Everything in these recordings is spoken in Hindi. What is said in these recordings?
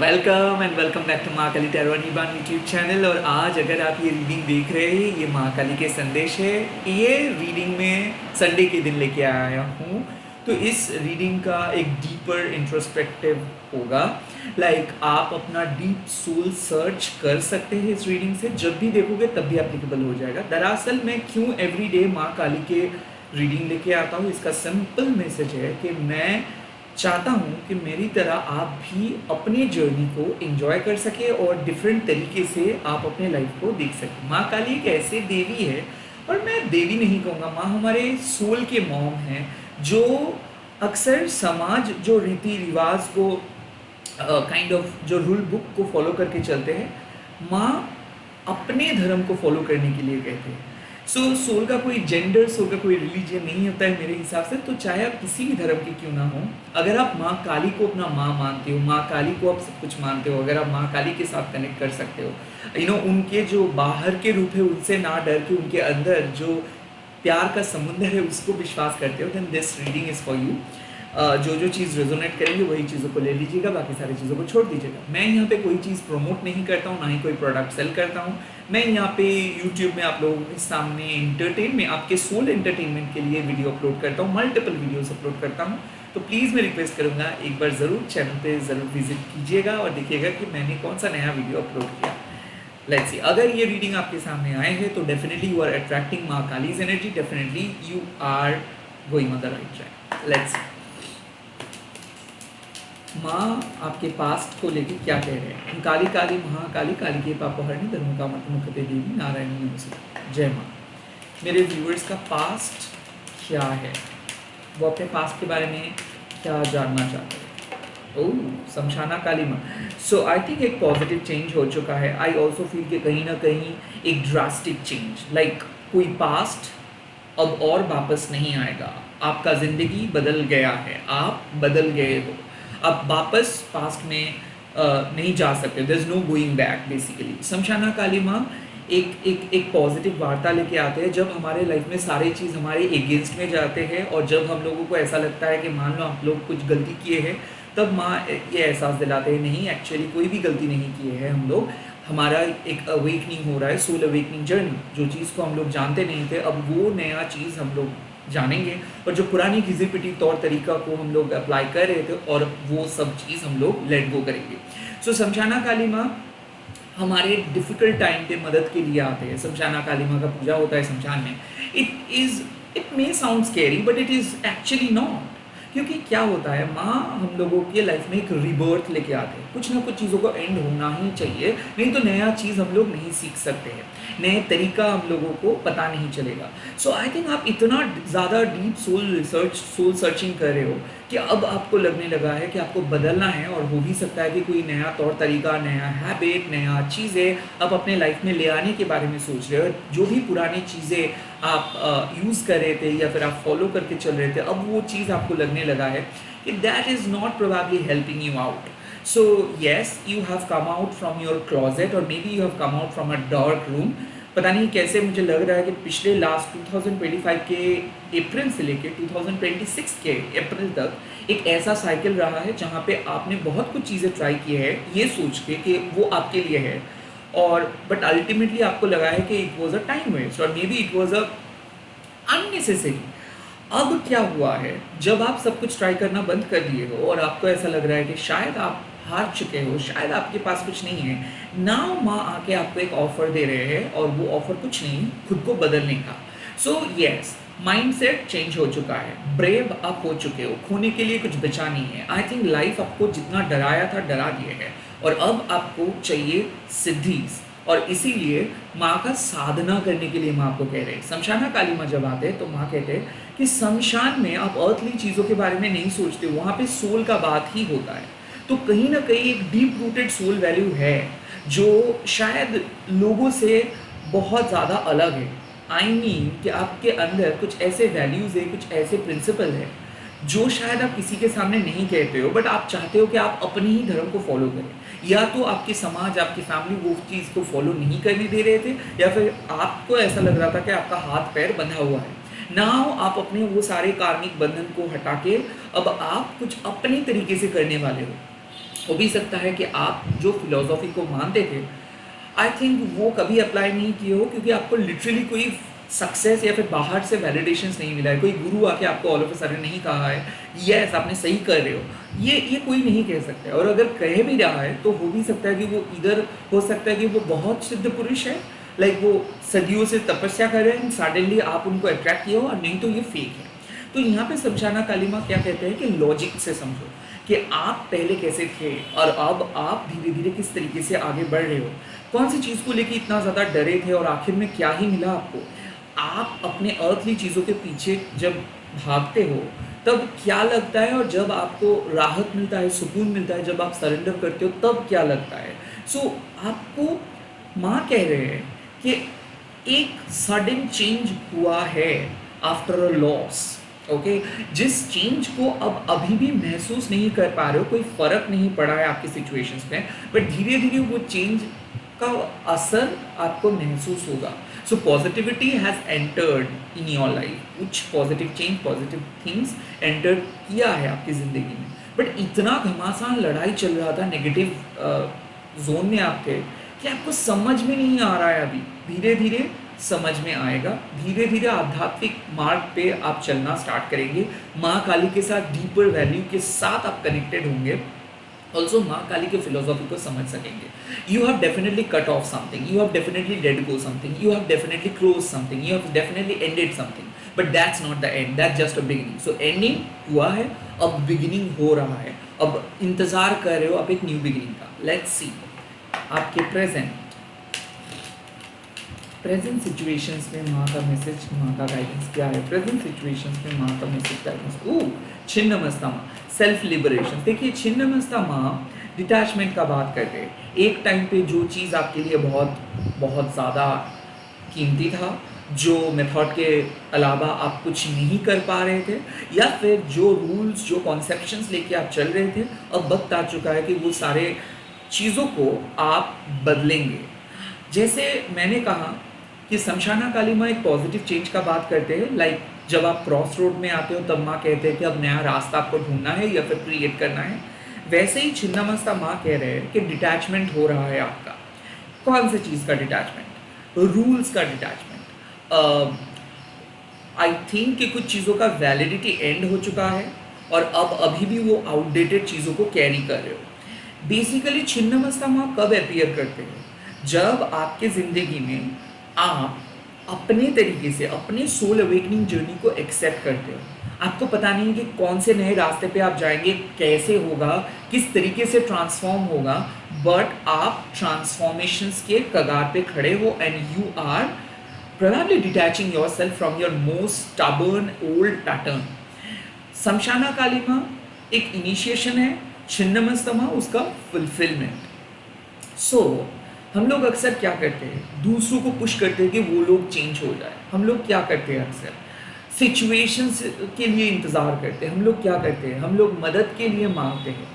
Welcome and welcome back to Maa Kali tarot निबान यूट्यूब चैनल। और आज अगर आप ये रीडिंग देख रहे हैं, ये माँ काली के संदेश है। ये रीडिंग में संडे के दिन लेके आया हूँ। तो इस रीडिंग का एक डीपर इंट्रोस्पेक्टिव होगा। आप अपना डीप सोल सर्च कर सकते हैं इस रीडिंग से। जब भी देखोगे तब भी एप्लीकेबल हो जाएगा। दरअसल मैं क्यों एवरीडे माँ काली के रीडिंग लेके आता हूँ, इसका सिंपल मैसेज है कि मैं चाहता हूँ कि मेरी तरह आप भी अपने जर्नी को एंजॉय कर सके और डिफरेंट तरीके से आप अपने लाइफ को देख सकें। माँ काली एक ऐसे देवी है, और मैं देवी नहीं कहूँगा, माँ हमारे सोल के मॉम हैं, जो अक्सर समाज जो रीति रिवाज को जो रूल बुक को फॉलो करके चलते हैं, माँ अपने धर्म को फॉलो करने के लिए कहते हैं। सोल का कोई जेंडर, सोल का कोई रिलीजन नहीं होता है मेरे हिसाब से। तो चाहे आप किसी भी धर्म के क्यों ना हो, अगर आप माँ काली को अपना माँ मानते हो, माँ काली को आप सब कुछ मानते हो, अगर आप माँ काली के साथ कनेक्ट कर सकते हो, उनके जो बाहर के रूप है उनसे ना डर के उनके अंदर जो प्यार का समुंदर है उसको विश्वास करते हो, then this reading is for you. जो चीज़ रेजोनेट करेंगे वही चीज़ों को ले लीजिएगा, बाकी सारी चीज़ों को छोड़ दीजिएगा। मैं यहाँ पे कोई चीज़ प्रमोट नहीं करता हूँ, ना ही कोई प्रोडक्ट सेल करता हूँ। मैं यहाँ पे यूट्यूब में आप लोगों के सामने आपके सोल एंटरटेनमेंट के लिए वीडियो अपलोड करता हूँ, मल्टीपल वीडियोस अपलोड करता हूँ। तो प्लीज़ मैं रिक्वेस्ट करूँगा, एक बार ज़रूर चैनल पे ज़रूर विजिट कीजिएगा और देखिएगा कि मैंने कौन सा नया वीडियो अपलोड किया। लेट्स सी, अगर ये रीडिंग आपके सामने आए हैं तो definitely you are attracting Maa Kali's energy, definitely you are going on the right track. Let's see, Maa आपके पास्ट को लेके क्या कह रहे हैं। काली काली महाकाली काली के पापहरणी धर्म का मत मुखते देवी नारायणी नमस्ते। जय माँ। मेरे व्यूअर्स का पास्ट क्या है, वो अपने पास्ट के बारे में क्या जानना चाहते हैं। ओह, शमशाना काली माँ। सो आई थिंक एक पॉजिटिव चेंज हो चुका है। आई ऑल्सो फील कि कहीं ना कहीं एक ड्रास्टिक चेंज, कोई पास्ट अब और वापस नहीं आएगा। आपका ज़िंदगी बदल गया है, आप बदल गए हो, अब वापस पास्ट में नहीं जा सकते। There is no going back basically. Shamshana Kali माँ एक पॉजिटिव वार्ता लेके आते हैं जब हमारे लाइफ में सारी चीज़ हमारे एगेंस्ट में जाते हैं, और जब हम लोगों को ऐसा लगता है कि मान लो आप लोग कुछ गलती किए हैं, तब माँ ये एहसास दिलाते हैं नहीं, एक्चुअली कोई भी गलती नहीं किए हैं हम लोग। हमारा एक अवेकनिंग हो रहा है, सोल अवेकनिंग जर्नी। जो चीज़ को हम लोग जानते नहीं थे, अब वो नया चीज़ हम लोग जानेंगे, और जो पुरानी घिसी पिटी तौर तरीका को हम लोग अप्लाई कर रहे थे, और वो सब चीज़ हम लोग लेट गो करेंगे। सो शमशाना काली माँ हमारे डिफ़िकल्ट टाइम पे मदद के लिए आते हैं। शमशाना काली माँ का पूजा होता है शमशान में। It may sound scary but it is actually not. क्योंकि क्या होता है, माँ हम लोगों के लाइफ में एक रिबर्थ लेके आते हैं। कुछ ना कुछ चीज़ों को एंड होना ही चाहिए, नहीं तो नया चीज़ हम लोग नहीं सीख सकते हैं, नए तरीका हम लोगों को पता नहीं चलेगा। सो आई थिंक आप इतना ज़्यादा डीप सोल सर्चिंग कर रहे हो कि अब आपको लगने लगा है कि आपको बदलना है, और हो भी सकता है कि कोई नया तौर तरीका, नया हैबिट, नया चीज़ें आप अपने लाइफ में ले आने के बारे में सोच रहे हो। जो भी पुरानी चीज़ें आप यूज़ कर रहे थे या फिर आप फॉलो करके चल रहे थे, अब वो चीज़ आपको लगने लगा है कि that is not probably helping you out. So yes, you have come out from your closet, और maybe you have come out from a dark room. पता नहीं कैसे मुझे लग रहा है कि पिछले लास्ट 2025 के अप्रैल से लेकर 2026 के अप्रैल तक एक ऐसा साइकिल रहा है जहाँ पे आपने बहुत कुछ चीज़ें ट्राई की है ये सोच के कि वो आपके लिए है, और बट अल्टीमेटली आपको लगा है कि it was a time waste, और maybe it was a unnecessary. अब क्या हुआ है, जब आप सब कुछ ट्राई करना बंद कर दिए हो और आपको ऐसा लग रहा है कि शायद आप हार चुके हो, शायद आपके पास कुछ नहीं है, नाउ माँ आके आपको एक ऑफर दे रहे हैं, और वो ऑफर कुछ नहीं, खुद को बदलने का। सो यस, माइंडसेट चेंज हो चुका है, ब्रेव आप हो चुके हो, खोने के लिए कुछ बचा नहीं है। आई थिंक लाइफ आपको जितना डराया था डरा दिए है, और अब आपको चाहिए सिद्धि, और इसीलिए माँ का साधना करने के लिए माँ आपको कह रहे हैं। शमशाना काली माँ जब आते हैं तो माँ कहते हैं कि शमशान में आप अर्थली चीज़ों के बारे में नहीं सोचते, वहाँ पे सोल का बात ही होता है। तो कहीं ना कहीं एक डीप रूटेड सोल वैल्यू है जो शायद लोगों से बहुत ज़्यादा अलग है। आई मीन कि आपके अंदर कुछ ऐसे वैल्यूज़ है, कुछ ऐसे प्रिंसिपल है जो शायद आप किसी के सामने नहीं कहते हो, बट आप चाहते हो कि आप अपने ही धर्म को फॉलो करें। या तो आपके समाज, आपकी फैमिली वो चीज़ को फॉलो नहीं करने दे रहे थे, या फिर आपको ऐसा लग रहा था कि आपका हाथ पैर बंधा हुआ है। नाउ आप अपने वो सारे कार्मिक बंधन को हटा के अब आप कुछ अपने तरीके से करने वाले हो। हो भी सकता है कि आप जो फिलॉसफी को मानते थे, आई थिंक वो कभी अप्लाई नहीं किए हो, क्योंकि आपको लिटरली कोई सक्सेस या फिर बाहर से वैलिडेशंस नहीं मिला है। कोई गुरु आके आपको ऑल ऑफ अ सडन नहीं कहा है यस आपने सही कर रहे हो, ये कोई नहीं कह सकता है। और अगर कह भी रहा है तो हो भी सकता है कि वो इधर हो सकता है कि वो बहुत सिद्ध पुरुष है, लाइक वो सदियों से तपस्या कर रहे हैं, सडनली आप उनको अट्रैक्ट किया हो, और नहीं तो ये फेक है। तो यहाँ पे समझाना कालिमा क्या कहते हैं कि लॉजिक से समझो कि आप पहले कैसे थे और अब आप धीरे धीरे किस तरीके से आगे बढ़ रहे हो, कौन सी चीज़ को लेके इतना ज़्यादा डरे थे और आखिर में क्या ही मिला आपको। आप अपने अर्थली चीज़ों के पीछे जब भागते हो तब क्या लगता है, और जब आपको राहत मिलता है, सुकून मिलता है, जब आप सरेंडर करते हो तब क्या लगता है। सो आपको माँ कह रहे हैं कि एक सडन चेंज हुआ है आफ्टर अ लॉस। ओके, जिस चेंज को अब अभी भी महसूस नहीं कर पा रहे हो, कोई फर्क नहीं पड़ा है आपकी सिचुएशंस में, बट धीरे धीरे वो चेंज का असर आपको महसूस होगा। So positivity has entered in your life, कुछ positive change, positive things enter किया है आपकी ज़िंदगी में, बट इतना घमासान लड़ाई चल रहा था नेगेटिव जोन में आपके कि आपको समझ में नहीं आ रहा है। अभी धीरे धीरे समझ में आएगा, धीरे धीरे आध्यात्मिक मार्ग पे आप चलना स्टार्ट करेंगे, माँ काली के साथ डीपर वैल्यू के साथ आप कनेक्टेड होंगे, ऑल्सो माँ काली के फिलोसॉफी को समझ सकेंगे। You have definitely cut off something, you have definitely let go something, you have definitely close something, you have definitely ended something, but that's not the end, that's just a beginning. So ending हुआ है, अब बिगिनिंग हो रहा है, अब इंतजार कर रहे हो आप एक न्यू बिगिनिंग का। लेट्स सी आपके प्रेजेंट सिचुएशंस में माँ का मैसेज, माँ का गाइडेंस क्या है। प्रेजेंट सिचुएशंस में माँ का मैसेज गाइडेंस, छिन्नमस्ता माँ, सेल्फ लिबरेशन। देखिए छिन्नमस्ता माँ डिटैचमेंट का बात करते हैं। एक टाइम पे जो चीज़ आपके लिए बहुत बहुत ज़्यादा कीमती था, जो मेथड के अलावा आप कुछ नहीं कर पा रहे थे, या फिर जो रूल्स, जो कॉन्सेप्शंस लेके आप चल रहे थे, अब वक्त आ चुका है कि वो सारे चीज़ों को आप बदलेंगे। जैसे मैंने कहा कि शमशाना काली माँ एक पॉजिटिव चेंज का बात करते हैं, लाइक जब आप क्रॉस रोड में आते हो तब माँ कहते हैं कि अब नया रास्ता आपको ढूंढना है या फिर क्रिएट करना है। वैसे ही छिन्नमस्ता माँ कह रहे हैं कि डिटैचमेंट हो रहा है आपका। कौन सी चीज़ का डिटैचमेंट? रूल्स का डिटैचमेंट। आई थिंक कि कुछ चीज़ों का वैलिडिटी एंड हो चुका है और अब अभी भी वो आउटडेटेड चीज़ों को कैरी कर रहे हो। बेसिकली छिन्नमस्ता माँ कब अपीयर करते हैं? जब आपके ज़िंदगी में आप अपने तरीके से अपने सोल अवेकनिंग जर्नी को एक्सेप्ट करते हो। आपको पता नहीं है कि कौन से नए रास्ते पे आप जाएंगे, कैसे होगा, किस तरीके से ट्रांसफॉर्म होगा, बट आप ट्रांसफॉर्मेशंस के कगार पे खड़े हो and you are probably detaching yourself from your most stubborn old pattern. Shamshana Kali माँ एक इनिशिएशन है, छिन्नमस्ता माँ उसका फुलफिलमेंट। सो हम लोग अक्सर क्या करते हैं, दूसरों को पुश करते हैं कि वो लोग चेंज हो जाए। हम लोग क्या करते हैं, अक्सर सिचुएशंस के लिए इंतज़ार करते हैं। हम लोग क्या करते हैं, हम लोग मदद के लिए मांगते हैं,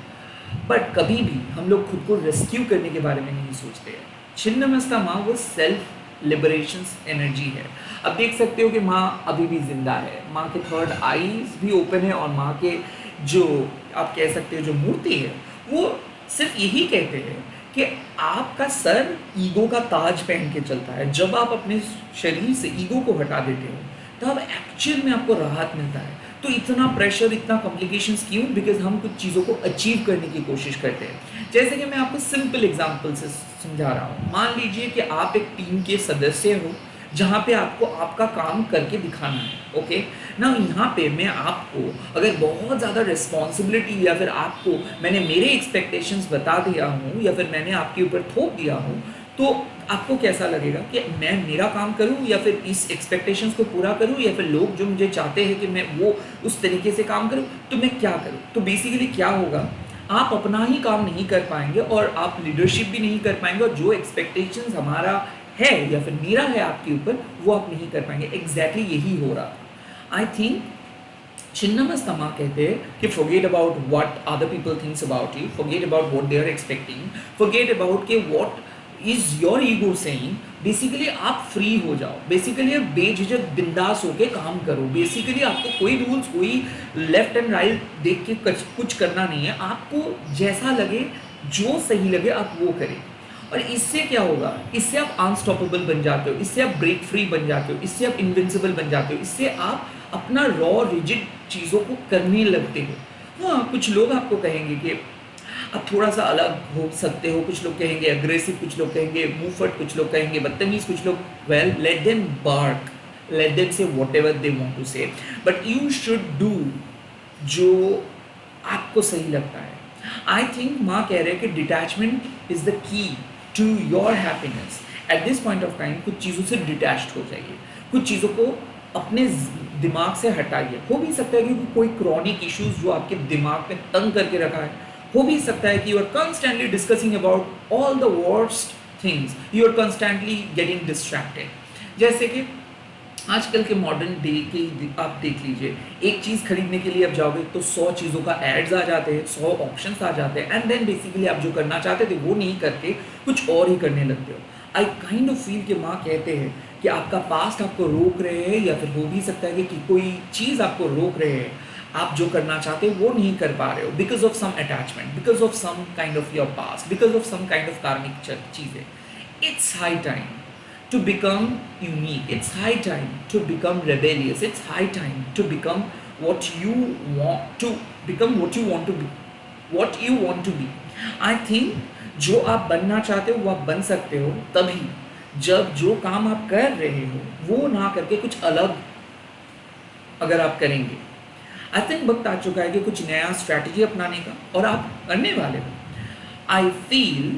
बट कभी भी हम लोग खुद को रेस्क्यू करने के बारे में नहीं सोचते हैं। छिन्नमस्ता माँ वो सेल्फ लिबरेशंस एनर्जी है। अब देख सकते हो कि माँ अभी भी जिंदा है, माँ के थर्ड आईज भी ओपन है, और माँ के जो आप कह सकते हो जो मूर्ति है वो सिर्फ यही कहते हैं कि आपका सर ईगो का ताज पहन के चलता है। जब आप अपने शरीर से ईगो को हटा देते हो तब एक्चुअल में आपको राहत मिलता है। तो इतना प्रेशर, इतना कॉम्प्लिकेशंस क्यों? बिकॉज हम कुछ चीज़ों को अचीव करने की कोशिश करते हैं। जैसे कि मैं आपको सिंपल एग्जांपल से समझा रहा हूँ। मान लीजिए कि आप एक टीम के सदस्य हो जहाँ पे आपको आपका काम करके दिखाना है। ओके ना, यहाँ पे मैं आपको अगर बहुत ज़्यादा रिस्पॉन्सिबिलिटी या फिर आपको मैंने मेरे एक्सपेक्टेशंस बता दिया हूँ या फिर मैंने आपके ऊपर थोप दिया हूँ, तो आपको कैसा लगेगा कि मैं मेरा काम करूं या फिर इस एक्सपेक्टेशंस को पूरा करूं, या फिर लोग जो मुझे चाहते हैं कि मैं वो उस तरीके से काम करूं, तो मैं क्या करूं? तो बेसिकली क्या होगा, आप अपना ही काम नहीं कर पाएंगे और आप लीडरशिप भी नहीं कर पाएंगे, और जो एक्सपेक्टेशंस हमारा है या फिर मेरा है आपके ऊपर वो आप नहीं कर पाएंगे। एग्जैक्टली यही हो रहा था। आई थिंक छिन्नमस्ता माँ कहते हैं कि forget about what other people thinks about you, forget about what they are expecting, forget about के what is your ego saying। Basically आप फ्री हो जाओ, बेसिकली आप बेझिझक बिंदास होके काम करो। बेसिकली आपको कोई रूल्स, कोई लेफ्ट एंड राइट देख के कुछ करना नहीं है। आपको जैसा लगे जो सही लगे आप वो करें। और इससे क्या होगा, इससे आप अनस्टॉपेबल बन जाते हो, इससे आप ब्रेक फ्री बन जाते हो, इससे आप इनविंसिबल बन जाते हो, इससे आप अपना रॉ रिजिड चीज़ों को करने लगते हो। हाँ, कुछ लोग आपको कहेंगे कि आप थोड़ा सा अलग हो सकते हो, कुछ लोग कहेंगे अग्रेसिव, कुछ लोग कहेंगे मुंहफट, कुछ लोग कहेंगे बदतमीज, कुछ लोग, well let them bark, let them say whatever they want to say, but you should do जो आपको सही लगता है। आई थिंक माँ कह रहे हैं कि detachment is the key to your happiness. At this point of time कुछ चीज़ों से डिटैच्ड हो जाइए, कुछ चीज़ों को अपने दिमाग से हटाइए। हो भी सकता है कि कोई क्रॉनिक इश्यूज जो आपके दिमाग में तंग करके रखा है, हो भी सकता है कि you are constantly discussing about all the worst things, you are constantly getting distracted. जैसे कि आजकल के मॉडर्न डे के आप देख लीजिए, एक चीज़ खरीदने के लिए आप जाओगे तो 100 चीज़ों का एड्स आ जाते हैं, 100 ऑप्शंस आ जाते हैं, एंड देन बेसिकली आप जो करना चाहते थे वो नहीं करके कुछ और ही करने लगते हो। आई काइंड ऑफ फील कि माँ कहते हैं कि आपका पास्ट आपको रोक रहे हैं, या फिर हो भी सकता है कि कोई चीज़ आपको रोक रहे हैं, आप जो करना चाहते हो वो नहीं कर पा रहे हो, because of some attachment, because of some kind of your past, because of some kind of karmic चीज़ें। It's high time to become unique. It's high time to become rebellious. It's high time to become what you want to become, what you want to be, what you want to be. I think जो आप बनना चाहते हो वो आप बन सकते हो तभी जब जो काम आप कर रहे हो वो ना करके कुछ अलग अगर आप करेंगे। आई थिंक वक्त आ चुका है कि कुछ नया स्ट्रैटेजी अपनाने का, और आप करने वाले हो। आई फील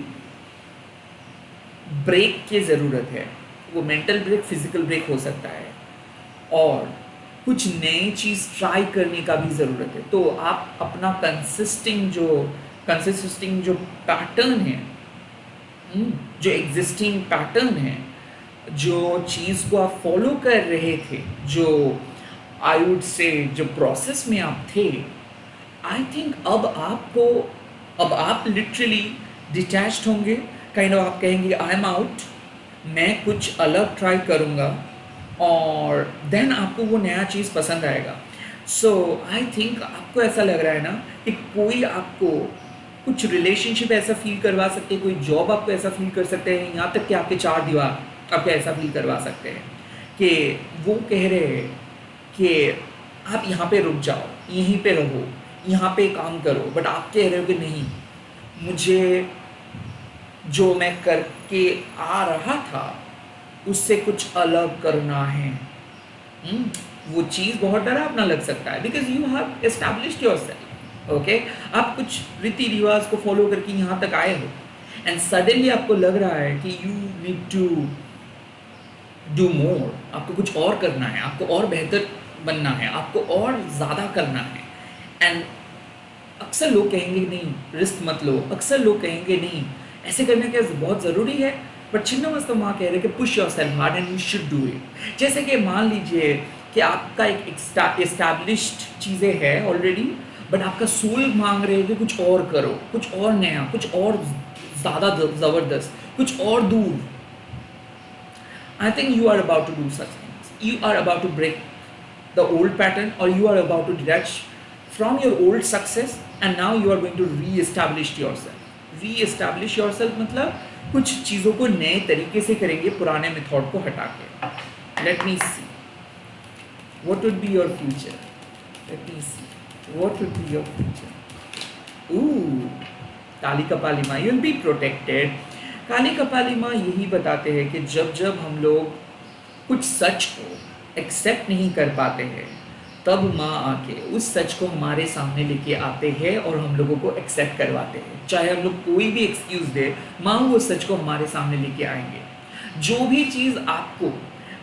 ब्रेक की ज़रूरत है, वो मेंटल ब्रेक, फिजिकल ब्रेक हो सकता है, और कुछ नई चीज़ ट्राई करने का भी ज़रूरत है। तो आप अपना कंसिस्टिंग जो पैटर्न है, जो एग्जिस्टिंग पैटर्न है, जो चीज़ को आप फॉलो कर रहे थे, जो आई वुड से जो प्रोसेस में आप थे, आई थिंक अब आप लिटरली डिटैच्ड होंगे। काइंड ऑफ आप कहेंगे आई एम आउट, मैं कुछ अलग ट्राई करूँगा, और देन आपको वो नया चीज़ पसंद आएगा। सो आई थिंक आपको ऐसा लग रहा है ना कि कोई आपको कुछ रिलेशनशिप ऐसा फील करवा सकते हैं, कोई जॉब आपको ऐसा फील कर सकते हैं, यहाँ तक कि आपके 4 दीवार आपको ऐसा फील करवा सकते हैं कि वो कह रहे हैं कि आप यहाँ पे रुक जाओ, यहीं पे रहो, यहाँ पे काम करो, बट आप कह रहे हो कि नहीं, मुझे जो मैं करके आ रहा था उससे कुछ अलग करना है। वो चीज़ बहुत डरावना लग सकता है, because you have established yourself. Okay, आप कुछ रीति रिवाज को फॉलो करके यहाँ तक आए हो, एंड सडनली आपको लग रहा है कि you need to do more, आपको कुछ और करना है, आपको और बेहतर बनना है, आपको और ज़्यादा करना है। एंड अक्सर लोग कहेंगे नहीं रिस्क मत लो, अक्सर लोग कहेंगे नहीं ऐसे करने का बहुत ज़रूरी है, बट छिन्नमस्ता माँ कह रहे हैं कि push yourself hard and you should do it. जैसे कि मान लीजिए कि आपका एक एस्टैब्लिश्ड चीज़ें है ऑलरेडी, बट आपका सोल मांग रहे हैं कि कुछ और करो, कुछ और नया, कुछ और ज़्यादा ज़बरदस्त, कुछ और दूर। I think you are about to do such things, you are about to break the old pattern, और you are about to detach from your old success, and now you are going to re-establish yourself. Re-establish yourself मतलब कुछ चीज़ों को नए तरीके से करेंगे, पुराने मेथड को हटा के। Let me see what would be your future, let me see what would be your future. Kali Kapali माँ, you will be protected. Kali Kapali माँ यही बताते हैं कि जब जब हम लोग कुछ सच को एक्सेप्ट नहीं कर पाते हैं, तब माँ आके उस सच को हमारे सामने लेके आते हैं और हम लोगों को एक्सेप्ट करवाते हैं। चाहे हम लोग कोई भी एक्सक्यूज़ दे, माँ वो सच को हमारे सामने लेके आएंगे। जो भी चीज़ आपको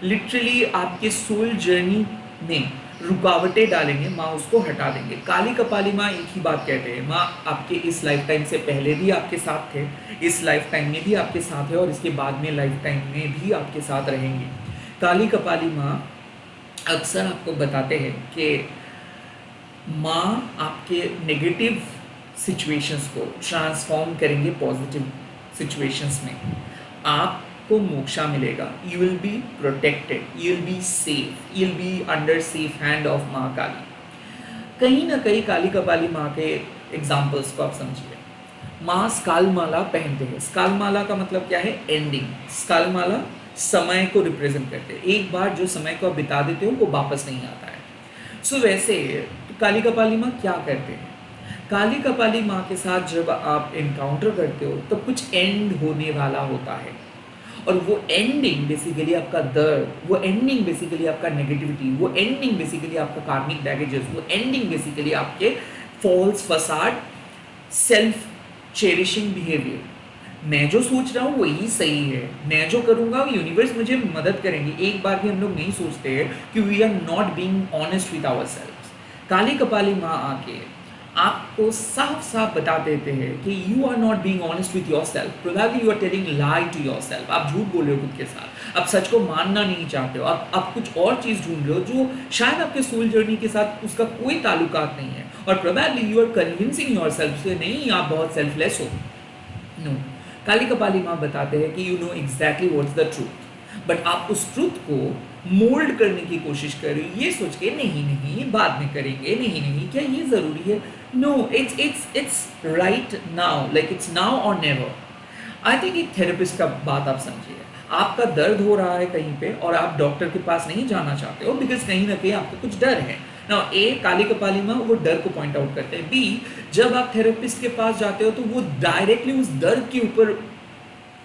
लिटरली आपके सोल जर्नी में रुकावटें डालेंगे, माँ उसको हटा देंगे। काली कपाली माँ एक ही बात कहते हैं, माँ आपके इस लाइफ टाइम से पहले भी आपके साथ थे, इस लाइफ टाइम में भी आपके साथ है, और इसके बाद में लाइफ टाइम में भी आपके साथ रहेंगे। काली कपाली माँ अक्सर आपको बताते हैं कि माँ आपके नेगेटिव सिचुएशंस को ट्रांसफॉर्म करेंगे पॉजिटिव सिचुएशंस में। आपको मोक्षा मिलेगा, you will be protected, you will be safe, you will be under safe hand of माँ काली। कहीं ना कहीं काली कपाली माँ के एग्जाम्पल्स को आप समझिए। माँ स्कालमाला पहनते हैं। स्कालमाला का मतलब क्या है? एंडिंग। स्कालमाला समय को रिप्रेजेंट करते हैं। एक बार जो समय को आप बिता देते हो वो वापस नहीं आता है। सो वैसे काली कपाली माँ क्या करते हैं? काली कपाली माँ के साथ जब आप इनकाउंटर करते हो तब कुछ एंड होने वाला होता है, और वो एंडिंग बेसिकली आपका दर्द, वो एंडिंग बेसिकली आपका नेगेटिविटी, वो एंडिंग बेसिकली आपका कार्मिक बैगेजेस, वो एंडिंग बेसिकली आपके false facade, self cherishing behaviour. मैं जो सोच रहा हूँ वही सही है, मैं जो करूँगा यूनिवर्स मुझे मदद करेंगे। एक बार भी हम लोग नहीं सोचते हैं कि we are not being honest with ourselves. Kali Kapali माँ आके आपको साफ साफ बता देते हैं कि you are not being honest with yourself, probably you are telling lie to yourself. आप झूठ बोल रहे हो खुद के साथ, आप सच को मानना नहीं चाहते हो, आप कुछ और चीज़ ढूंढ रहे हो जो शायद आपके सोल जर्नी के साथ उसका कोई ताल्लुकात नहीं है, और probably you are convincing your self से नहीं आप बहुत सेल्फलेस हो। नो, काली कपाली माँ बताते हैं कि you know exactly what's the truth, but आप उस ट्रूथ को मोल्ड करने की कोशिश कर रहे हो, ये सोच के नहीं नहीं बाद में करेंगे, नहीं नहीं क्या ये ज़रूरी है? No, it's right now, like it's now और नेवर। आई थिंक एक थेरेपिस्ट का बात आप समझिए। आपका दर्द हो रहा है कहीं पे और आप डॉक्टर के पास नहीं जाना चाहते हो बिकॉज कहीं ना कहीं आपको कुछ डर है ना। ए, काली कपाली माँ वो डर को पॉइंट आउट करते हैं। बी, जब आप थेरेपिस्ट के पास जाते हो तो वो डायरेक्टली उस दर्द के ऊपर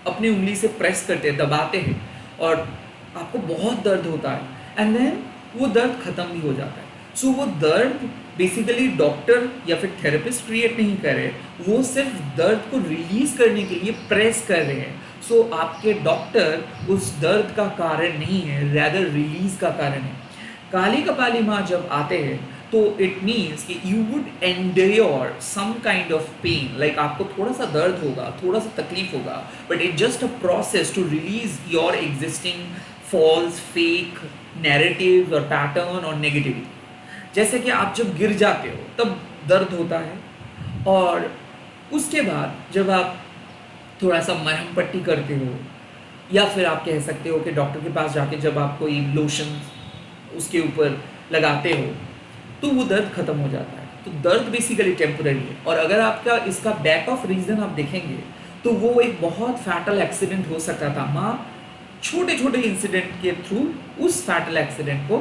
अपनी उंगली से प्रेस करते हैं, दबाते हैं, और आपको बहुत दर्द होता है, एंड देन वो दर्द खत्म भी हो जाता है। सो वो दर्द बेसिकली डॉक्टर या फिर थेरेपिस्ट क्रिएट नहीं कर रहे, वो सिर्फ दर्द को रिलीज करने के लिए प्रेस कर रहे हैं। सो आपके डॉक्टर उस दर्द का कारण नहीं है, रैदर रिलीज का कारण है। काली कपाली माँ जब आते हैं तो इट मीन्स कि you would endure some kind of pain, like आपको थोड़ा सा दर्द होगा, थोड़ा सा तकलीफ होगा, but it just a process to release your existing false fake narrative और पैटर्न और नेगेटिविटी। जैसे कि आप जब गिर जाते हो तब दर्द होता है, और उसके बाद जब आप थोड़ा सा मरहम पट्टी करते हो, या फिर आप कह सकते हो कि डॉक्टर के पास जाके जब आप कोई लोशन उसके ऊपर लगाते हो तो वो दर्द खत्म हो जाता है। तो दर्द बेसिकली टेम्पररी है, और अगर आपका इसका बैक ऑफ रीज़न आप देखेंगे तो वो एक बहुत फैटल एक्सीडेंट हो सकता था। माँ छोटे छोटे इंसिडेंट के थ्रू उस फैटल एक्सीडेंट को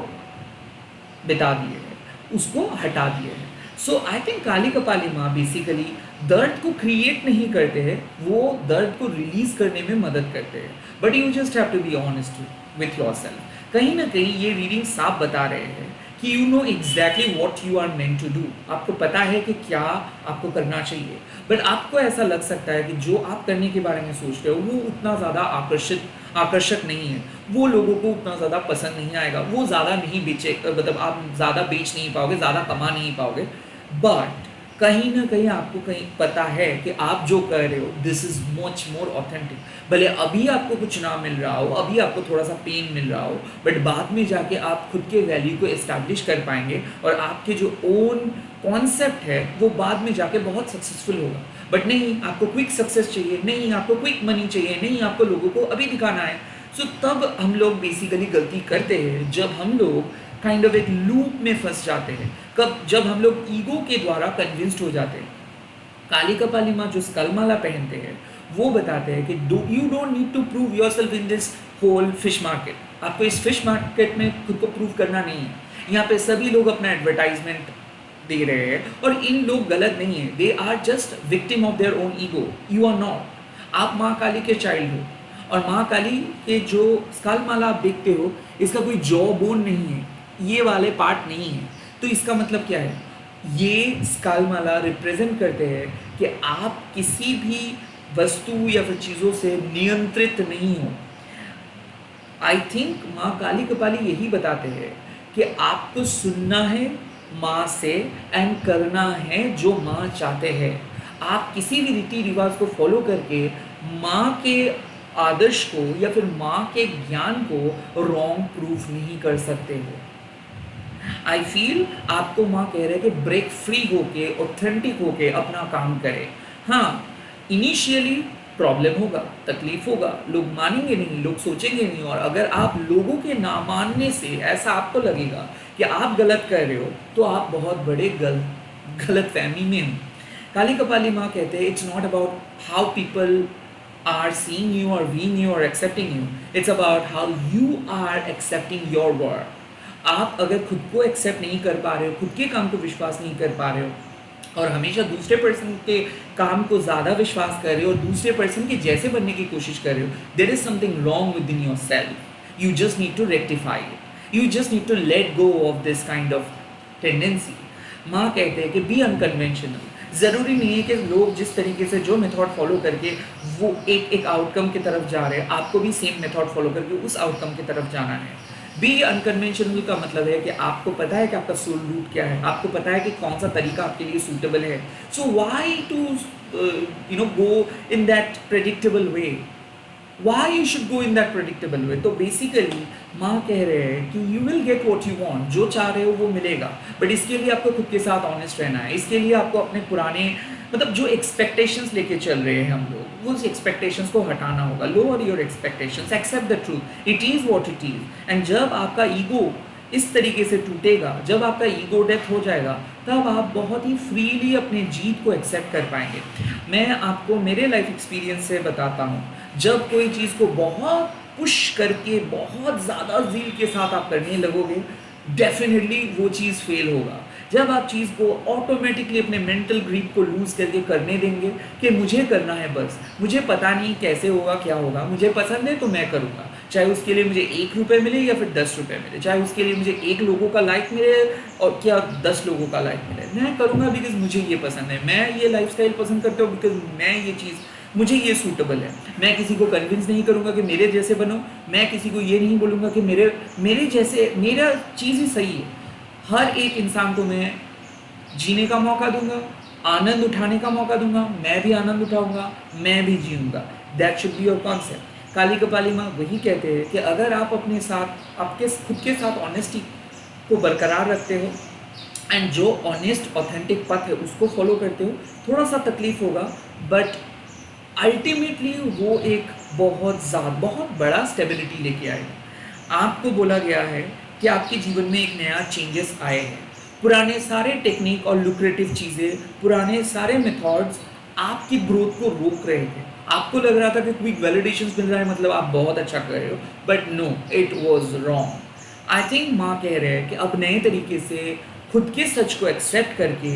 बिता दिए है, उसको हटा दिए है। सो आई थिंक काली कपाली माँ बेसिकली दर्द को क्रिएट नहीं करते हैं, वो दर्द को रिलीज करने में मदद करते हैं, but you just have to be honest with yourself. कहीं ना कहीं ये रीडिंग साफ बता रहे हैं कि you know exactly what you are meant to do. आपको पता है कि क्या आपको करना चाहिए, बट आपको ऐसा लग सकता है कि जो आप करने के बारे में सोच रहे हो वो उतना ज़्यादा आकर्षक नहीं है, वो लोगों को उतना ज़्यादा पसंद नहीं आएगा, वो ज़्यादा नहीं बेचे, मतलब आप ज़्यादा बेच नहीं पाओगे, ज़्यादा कमा नहीं पाओगे। बट कहीं ना कहीं आपको कहीं पता है कि आप जो कर रहे हो this is much more authentic. भले अभी आपको कुछ ना मिल रहा हो, अभी आपको थोड़ा सा पेन मिल रहा हो, बट बाद में जाके आप खुद के वैल्यू को एस्टैब्लिश कर पाएंगे, और आपके जो ओन कॉन्सेप्ट है वो बाद में जाके बहुत सक्सेसफुल होगा। बट नहीं, आपको क्विक सक्सेस चाहिए, नहीं आपको क्विक मनी चाहिए, नहीं आपको लोगों को अभी दिखाना है। सो तब हम लोग बेसिकली गलती करते हैं जब हम लोग काइंड ऑफ एक लूप में फंस जाते हैं, कब जब हम लोग ईगो के द्वारा कन्विंस्ड हो जाते हैं। काली कपाली माँ जो स्कलमाला पहनते हैं वो बताते हैं कि you don't need to prove yourself in this whole fish market. आपको इस फिश मार्केट में खुद को प्रूव करना नहीं है। यहाँ पे सभी लोग अपना एडवर्टाइजमेंट दे रहे हैं, और इन लोग गलत नहीं है, they are just victim of their own ego, you are not. आप माँ काली के चाइल्ड हो, और माँ काली के जो स्कलमाला आप देखते हो इसका कोई जॉ बोन नहीं है, ये वाले पार्ट नहीं है। तो इसका मतलब क्या है? ये स्कलमाला रिप्रेजेंट करते हैं कि आप किसी भी वस्तु या फिर चीज़ों से नियंत्रित नहीं हो। आई थिंक माँ काली कपाली यही बताते हैं कि आपको सुनना है माँ से एंड करना है जो माँ चाहते हैं। आप किसी भी रीति रिवाज को फॉलो करके माँ के आदर्श को या फिर माँ के ज्ञान को रॉन्ग प्रूफ नहीं कर सकते हो। आई फील आपको माँ कह रहे हैं कि ब्रेक फ्री होके, ऑथेंटिक होके अपना काम करें। हाँ, इनिशियली प्रॉब्लम होगा, तकलीफ होगा, लोग मानेंगे नहीं, लोग सोचेंगे नहीं, और अगर आप लोगों के ना मानने से ऐसा आपको लगेगा कि आप गलत कर रहे हो तो आप बहुत बड़े गलत फहमी में हो। काली कपाली माँ कहते हैं it's not about how people are seeing you और वीइंग यू और accepting you, it's about how you are accepting your work. आप अगर खुद को एक्सेप्ट नहीं कर पा रहे हो, खुद के काम को विश्वास नहीं कर पा रहे हो और हमेशा दूसरे पर्सन के काम को ज़्यादा विश्वास कर रहे हो और दूसरे पर्सन के जैसे बनने की कोशिश कर रहे हो, there is something wrong with in your self. You just need to rectify it, you just need to let go of this kind of tendency. माँ कहते हैं कि बी अनकन्वेंशनल। ज़रूरी नहीं है कि लोग जिस तरीके से जो मेथड फॉलो करके वो एक आउटकम की तरफ जा रहे हैं, आपको भी सेम मेथड फॉलो करके उस आउटकम की तरफ जाना है। बी अनकन्वेंशनल का मतलब है कि आपको पता है कि आपका सोल रूट क्या है, आपको पता है कि कौन सा तरीका आपके लिए सूटेबल है। So why to go in that predictable way, why you should go in that predictable way। तो बेसिकली माँ कह रहे हैं कि you will get what you want, जो चाह रहे हो वो मिलेगा, बट इसके लिए आपको खुद के साथ ऑनेस्ट रहना है। इसके लिए आपको अपने पुराने मतलब जो एक्सपेक्टेशंस लेके चल रहे हैं हम लोग, वो एक्सपेक्टेशंस को हटाना होगा। Lower your expectations, accept the truth, it is what it is. And जब आपका ईगो इस तरीके से टूटेगा, जब आपका ईगो डेथ हो जाएगा, तब आप बहुत ही फ्रीली अपने जीत को एक्सेप्ट कर पाएंगे। मैं आपको मेरे लाइफ एक्सपीरियंस से बताता हूँ, जब कोई चीज़ को बहुत पुश करके बहुत ज़्यादा ज़ील के साथ आप करने लगोगे, डेफिनेटली वो चीज़ फेल होगा। जब आप चीज़ को ऑटोमेटिकली अपने मेंटल ग्रिप को लूज़ करके करने देंगे कि मुझे करना है, बस मुझे पता नहीं कैसे होगा क्या होगा, मुझे पसंद है तो मैं करूँगा, चाहे उसके लिए मुझे 1 रुपये मिले या फिर 10 रुपये मिले, चाहे उसके लिए मुझे 1 लोगों का लाइक मिले और क्या 10 लोगों का लाइक मिले, मैं करूँगा बिकॉज मुझे ये पसंद है, मैं ये लाइफस्टाइल पसंद करता हूँ बिकॉज मैं ये चीज़ मुझे ये सूटेबल है। मैं किसी को कन्विंस नहीं करूँगा कि मेरे जैसे बनो, मैं किसी को ये नहीं बोलूँगा कि मेरे जैसे मेरा चीज़ ही सही है। हर एक इंसान को मैं जीने का मौका दूंगा, आनंद उठाने का मौका दूंगा, मैं भी आनंद उठाऊंगा, मैं भी जीऊँगा। That should be your concept. Kali Kapali माँ वही कहते हैं कि अगर आप अपने साथ आपके खुद के साथ ऑनेस्टी को बरकरार रखते हो एंड जो ऑनेस्ट ऑथेंटिक पथ है उसको फॉलो करते हो, थोड़ा सा तकलीफ होगा बट अल्टीमेटली वो एक बहुत बड़ा स्टेबिलिटी लेके आएगा। आपको बोला गया है कि आपके जीवन में एक नया चेंजेस आए हैं। पुराने सारे टेक्निक और लुक्रेटिव चीज़ें, पुराने सारे मेथड्स आपकी ग्रोथ को रोक रहे थे। आपको लग रहा था कि क्विक वैलिडेशंस मिल रहा है मतलब आप बहुत अच्छा कर रहे हो, but no, it was wrong. I think माँ कह रहे हैं कि अब नए तरीके से खुद के सच को एक्सेप्ट करके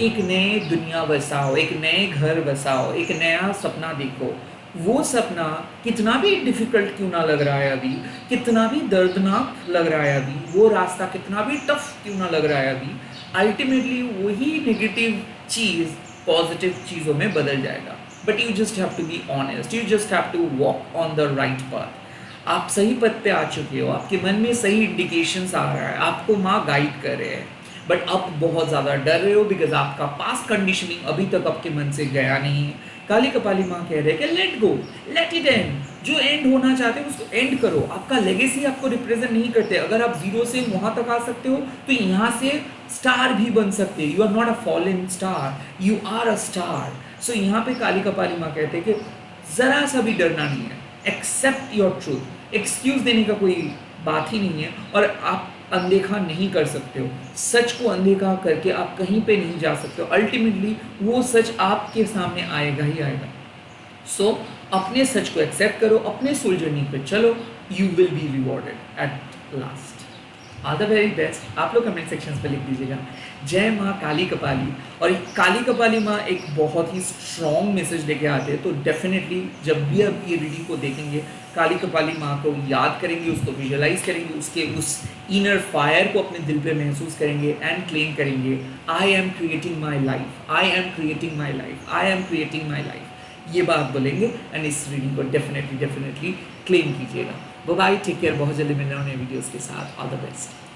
एक नए दुनिया बसाओ, एक नए घर बसाओ, एक नया सपना देखो। वो सपना कितना भी डिफ़िकल्ट क्यों ना लग रहा है अभी, कितना भी दर्दनाक लग रहा है अभी, वो रास्ता कितना भी टफ क्यों ना लग रहा है अभी, अल्टीमेटली वही नेगेटिव चीज़ पॉजिटिव चीज़ों में बदल जाएगा। But you just have to be honest, you just have to walk on the right path. आप सही पथ पे आ चुके हो, आपके मन में सही इंडिकेशंस आ रहा है, आपको माँ गाइड कर रहे हैं, बट अब बहुत ज़्यादा डर रहे हो बिकॉज आपका पास्ट कंडीशनिंग अभी तक आपके मन से गया नहीं है। काली कपाली माँ कह रहे हैं कि let go, let it and. जो एंड होना चाहते हो उसको एंड करो। आपका लेगेसी आपको रिप्रेजेंट नहीं करते। अगर आप जीरो से वहाँ तक आ सकते हो तो यहाँ से स्टार भी बन सकते हो। You are not a fallen star, you are a star. So यहाँ पे काली कपाली माँ कहते हैं कि ज़रा सा भी डरना नहीं है, एक्सेप्ट योर ट्रूथ। एक्सक्यूज़ देने का कोई बात ही नहीं है और आप अनदेखा नहीं कर सकते हो। सच को अनदेखा करके आप कहीं पे नहीं जा सकते हो। अल्टीमेटली वो सच आपके सामने आएगा ही आएगा। सो अपने सच को एक्सेप्ट करो, अपने सोल जर्नी पे चलो, you will be rewarded at last. All the very best. आप लोग कमेंट सेक्शंस पे लिख दीजिएगा जय माँ काली कपाली। और काली कपाली माँ एक बहुत ही स्ट्रॉन्ग मैसेज लेके आते हैं, तो डेफिनेटली जब भी आप ये वीडियो को देखेंगे काली कपाली माँ को याद करेंगे, उसको विजुअलाइज करेंगे, उसके उस इनर फायर को अपने दिल पे महसूस करेंगे एंड क्लेम करेंगे, I am creating my life, I am creating my life, I am creating my life. ये बात बोलेंगे एंड इस रीडिंग को डेफिनेटली क्लेम कीजिएगा। Bye, take care. बहुत जल्दी मिलने वाले वीडियोज़ के साथ। All the best.